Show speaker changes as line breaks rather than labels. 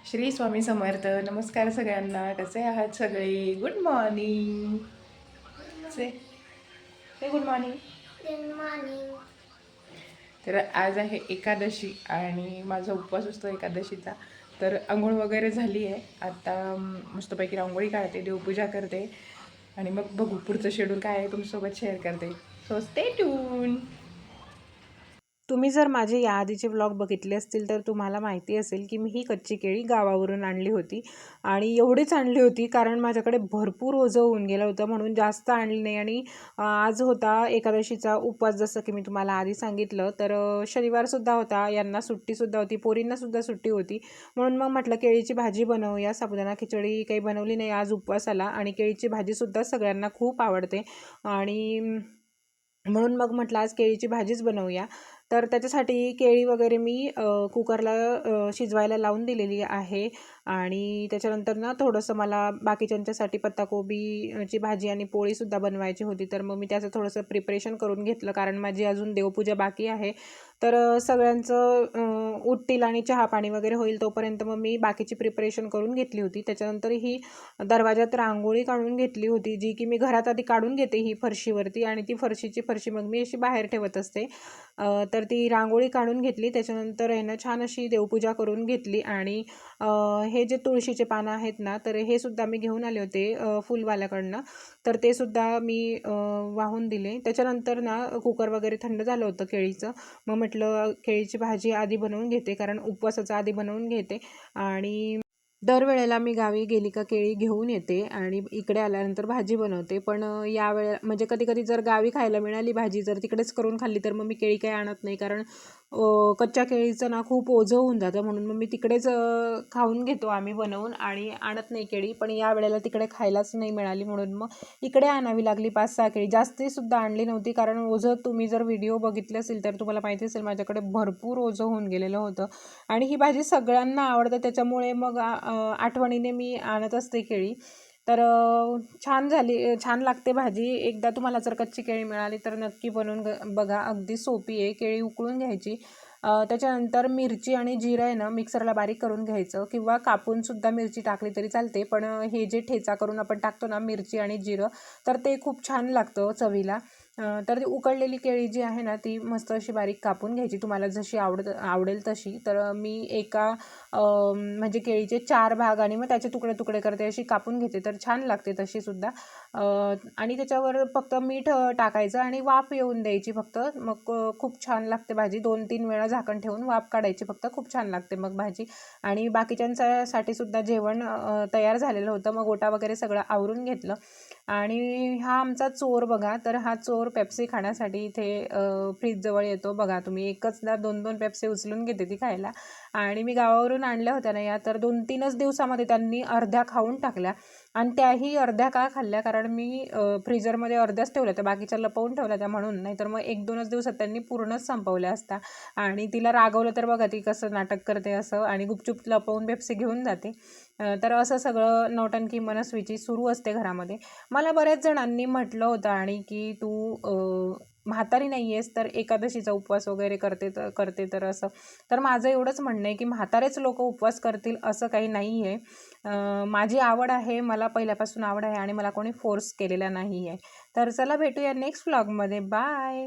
श्री स्वामी समर्थ. नमस्कार सगळ्यांना. कसे आहात सगळे? Good morning. Say good morning.
Good morning.
तर आज आहे एकादशी आणि माझा उपवास असतो एकादशीचा. तर आंघोळ वगैरे झाली आहे. आता मस्तपैकी रांगोळी काढते, देवपूजा करते आणि मग बघू पुढचं शेड्यूल काय आहे तुमच्यासोबत शेअर करते. So stay tune. तुम्ही जर माझे याआधीचे व्लॉग बघितले असतील तर तुम्हाला माहिती असेल की मी ही कच्ची केळी गावावरून आणली होती आणि एवढीच आणली होती कारण माझ्याकडे भरपूर ओझं होऊन गेलं होतं, म्हणून जास्त आणली नाही. आणि आज होता एकादशीचा उपवास, जसं की मी तुम्हाला आधी सांगितलं. तर शनिवारसुद्धा होता, यांना सुट्टीसुद्धा होती, पोरींनासुद्धा सुट्टी होती. म्हणून मग म्हटलं केळीची भाजी बनवूया. साबुदाणा खिचडी काही बनवली नाही आज उपवासाला, आणि केळीची भाजीसुद्धा सगळ्यांना खूप आवडते आणि म्हणून मग म्हटलं आज केळीची भाजीच बनवूया. तर त्याच्यासाठी केळी वगैरे मी कुकरला शिजवायला लावून दिलेली आहे. आणि त्याच्यानंतर ना थोडंसं मला बाकीच्यांच्यासाठी पत्ताकोबीची भाजी आणि पोळीसुद्धा बनवायची होती. तर मग मी त्याचं थोडंसं प्रिपरेशन करून घेतलं, कारण माझी अजून देवपूजा बाकी आहे. तर सगळ्यांचं उठतील आणि चहा पाणी वगैरे होईल तोपर्यंत मग मी बाकीची प्रिपरेशन करून घेतली होती. त्याच्यानंतर ही दरवाजात रांगोळी काढून घेतली होती, जी की मी घरात आधी काढून घेते ही फरशीवरती, आणि ती फरशी मग मी अशी बाहेर ठेवत असते. तर ती रांगोळी काढून घेतली. त्याच्यानंतर आहे ना छान अशी देवपूजा करून घेतली. आणि हे जे तुळशीचे पानं आहेत ना, तर हे सुद्धा मी घेऊन आले होते फुलवाल्याकडनं. तर ते सुद्धा मी वाहून दिले. त्याच्यानंतर ना कुकर वगैरे थंड झालं होतं केळीचं. मग म्हटलं केळीची भाजी आधी बनवून घेते, कारण उपवासाचं आधी बनवून घेते. आणि दरवेळेला मी गावी गेली का केळी घेऊन येते आणि इकडे आल्यानंतर भाजी बनवते. पण यावेळेला म्हणजे कधी कधी जर गावी खायला मिळाली भाजी, जर तिकडेच करून खाल्ली, तर मग मी केळी काही आणत नाही, कारण कच्च्या केळीचं ना खूप ओझं होऊन जातं. म्हणून मग मी तिकडेच खाऊन घेतो आम्ही बनवून, आणि आणत नाही केळी. पण या वेळेला तिकडे खायलाच नाही मिळाली, म्हणून मग इकडे आणावी लागली 5-6 केळी. जास्तीसुद्धा आणली नव्हती, कारण ओझं तुम्ही जर व्हिडिओ बघितले असेल तर तुम्हाला माहिती असेल माझ्याकडे भरपूर ओझं होऊन गेलेलं होतं. आणि ही भाजी सगळ्यांना आवडते, त्याच्यामुळे मग आठवणीने मी आणत असते केळी. तर छान लागते भाजी. एकदा तुम्हाला जर कच्ची केळी मिळाली तर नक्की बनवून बघा. अगदी सोपी आहे. केळी उकळून घ्यायची. त्याच्यानंतर मिरची आणि जिरं आहे ना मिक्सरला बारीक करून घ्यायचं, किंवा कापूनसुद्धा मिरची टाकली तरी चालते. पण हे जे ठेचा करून आपण टाकतो ना मिरची आणि जिरं, तर ते खूप छान लागतं चवीला. तर ती उकळलेली केळी जी आहे ना ती मस्त अशी बारीक कापून घ्यायची, तुम्हाला जशी आवडेल तशी. तर मी एका म्हणजे केळीचे 4 भाग आणि मग त्याचे तुकडे तुकडे करते, अशी कापून घेते. तर छान लागते तशीसुद्धा. आणि त्याच्यावर फक्त मीठ टाकायचं आणि वाफ येऊन द्यायची फक्त. मग खूप छान लागते भाजी. 2-3 वेळा झाकण ठेवून वाफ काढायची फक्त, खूप छान लागते मग भाजी. आणि बाकीच्यांसाठी सुद्धा जेवण तयार झालेलं होतं. मग गोटा वगैरे सगळं आवरून घेतलं. आणि हा आमचा चोर बघा. तर हा चोर पेप्सी खाण्यासाठी इथे फ्रीजजवळ येतो बघा तुम्ही. एकच ना 2-2 पेप्सी उचलून घेते ती खायला. आणि मी गावावरून आणल्या होत्या ना या, तर 2-3च दिवसामध्ये त्यांनी अर्ध्या खाऊन टाकल्या. आणि त्याही अर्ध्या का खाल्ल्या, कारण मी फ्रीजरमध्ये अर्ध्याच ठेवल्या त्या, बाकीच्या लपवून ठेवल्या त्या म्हणून. नाहीतर मग 1-2च दिवसात त्यांनी पूर्णच संपवल्या असता. आणि तिला रागवलं तर बघा ती कसं नाटक करते असं, आणि गुपचूप लपवून पेप्सी घेऊन जाते. तर असं सगळं नौटंकी मनस्वीची सुरू असते घरामध्ये. मला बऱ्याच जणांनी म्हटलं होतं आणि की तू म्हातारी नाही आहेस तर एकादशीचा उपवास वगैरे करते तर असं. तर माझं एवढंच म्हणणं आहे की म्हातारेच लोक उपवास करतील असं काही नाही आहे. माझी आवड आहे, मला पहिल्यापासून आवड आहे, आणि मला कोणी फोर्स केलेला नाही आहे. तर चला भेटूया नेक्स्ट व्लॉगमध्ये. बाय.